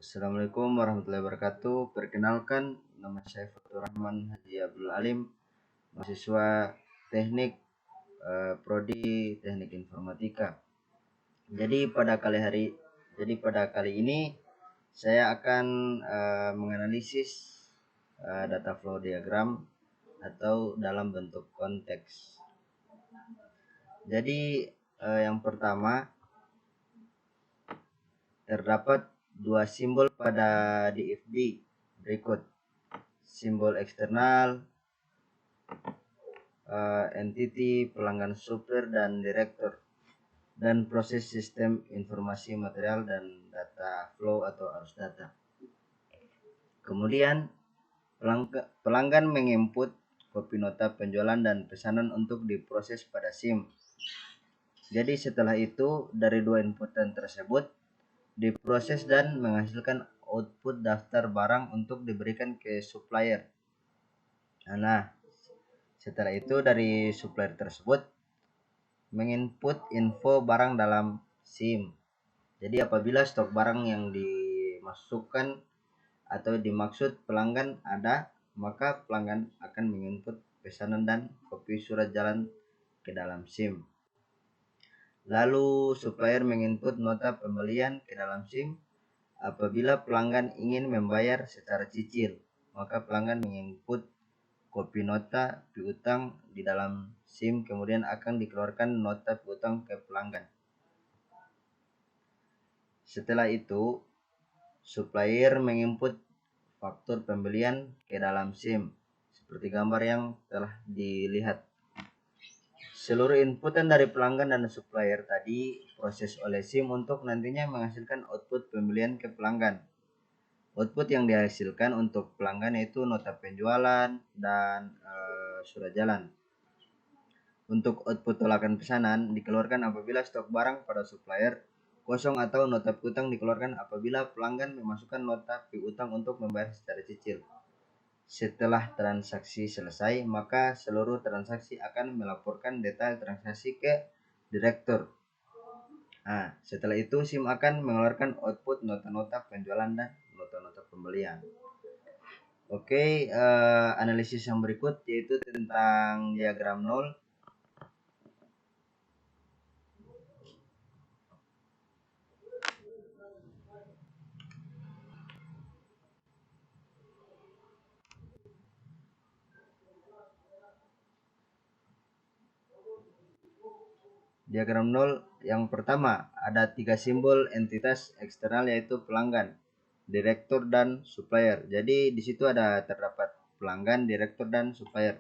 Assalamualaikum warahmatullahi wabarakatuh. Perkenalkan, nama saya Fatur Rahman Haji Abdul Alim, mahasiswa Teknik Prodi Teknik Informatika. Jadi pada kali ini saya akan menganalisis data flow diagram atau dalam bentuk konteks. Jadi yang pertama, terdapat dua simbol pada DFD berikut: simbol eksternal, entity, pelanggan, supplier, dan direktur, dan proses sistem informasi material dan data flow atau arus data. Kemudian pelanggan menginput kopi nota penjualan dan pesanan untuk diproses pada SIM. Jadi setelah itu dari dua inputan tersebut diproses dan menghasilkan output daftar barang untuk diberikan ke supplier. Nah, setelah itu dari supplier tersebut menginput info barang dalam SIM. Jadi apabila stok barang yang dimasukkan atau dimaksud pelanggan ada, maka pelanggan akan menginput pesanan dan kopi surat jalan ke dalam SIM. Lalu supplier menginput nota pembelian ke dalam SIM. Apabila pelanggan ingin membayar secara cicil, maka pelanggan menginput kopi nota piutang di dalam SIM, kemudian akan dikeluarkan nota piutang ke pelanggan. Setelah itu, supplier menginput faktur pembelian ke dalam SIM, seperti gambar yang telah dilihat. Seluruh inputan dari pelanggan dan supplier tadi proses oleh SIM untuk nantinya menghasilkan output pembelian ke pelanggan. Output yang dihasilkan untuk pelanggan yaitu nota penjualan dan surat jalan. Untuk output tolakan pesanan dikeluarkan apabila stok barang pada supplier kosong, atau nota piutang dikeluarkan apabila pelanggan memasukkan nota piutang untuk membayar secara cicil. Setelah transaksi selesai, maka seluruh transaksi akan melaporkan detail transaksi ke direktur. Nah, setelah itu SIM akan mengeluarkan output nota-nota penjualan dan nota-nota pembelian. Oke, analisis yang berikut yaitu tentang diagram nol. Diagram nol yang pertama ada 3 simbol entitas eksternal yaitu pelanggan, direktur, dan supplier. Jadi di situ terdapat pelanggan, direktur, dan supplier.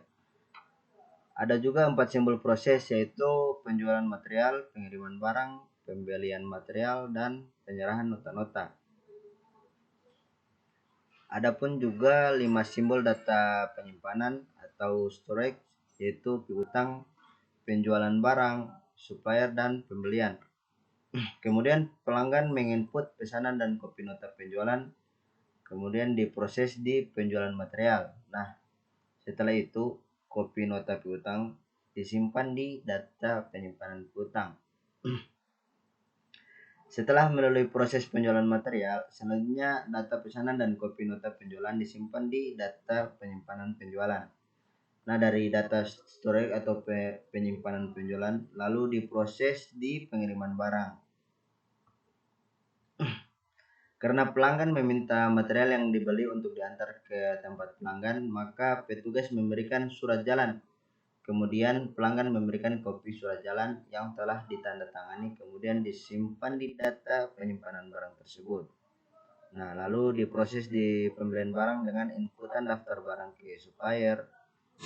Ada juga 4 simbol proses yaitu penjualan material, pengiriman barang, pembelian material, dan penyerahan nota-nota. Adapun juga 5 simbol data penyimpanan atau storage yaitu piutang, penjualan barang, supplier, dan pembelian. Kemudian pelanggan menginput pesanan dan kopi nota penjualan, kemudian diproses di penjualan material. Nah, setelah itu kopi nota piutang disimpan di data penyimpanan piutang. Setelah melalui proses penjualan material, selanjutnya data pesanan dan kopi nota penjualan disimpan di data penyimpanan penjualan. Nah, dari data storage atau penyimpanan penjualan lalu diproses di pengiriman barang. Karena pelanggan meminta material yang dibeli untuk diantar ke tempat pelanggan, maka petugas memberikan surat jalan. Kemudian pelanggan memberikan kopi surat jalan yang telah ditandatangani, kemudian disimpan di data penyimpanan barang tersebut. Nah, lalu diproses di pembelian barang dengan inputan daftar barang ke supplier.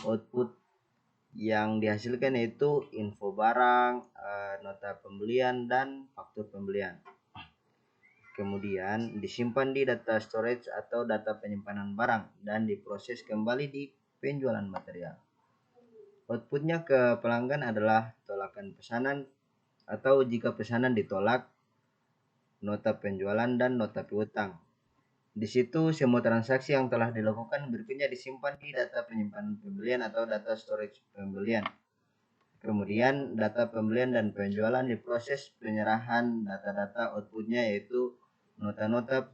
Output yang dihasilkan yaitu info barang, nota pembelian, dan faktur pembelian. Kemudian disimpan di data storage atau data penyimpanan barang dan diproses kembali di penjualan material. Outputnya ke pelanggan adalah tolakan pesanan, atau jika pesanan ditolak, nota penjualan dan nota piutang. Di situ semua transaksi yang telah dilakukan berikutnya disimpan di data penyimpanan pembelian atau data storage pembelian. Kemudian data pembelian dan penjualan diproses penyerahan data-data outputnya yaitu nota-nota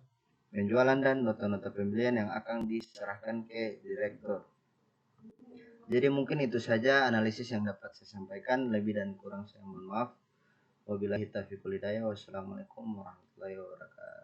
penjualan dan nota-nota pembelian yang akan diserahkan ke direktur. Jadi mungkin itu saja analisis yang dapat saya sampaikan. Lebih dan kurang saya mohon maaf. Wabillahi taufiq wal hidayah. Wassalamualaikum warahmatullahi wabarakatuh.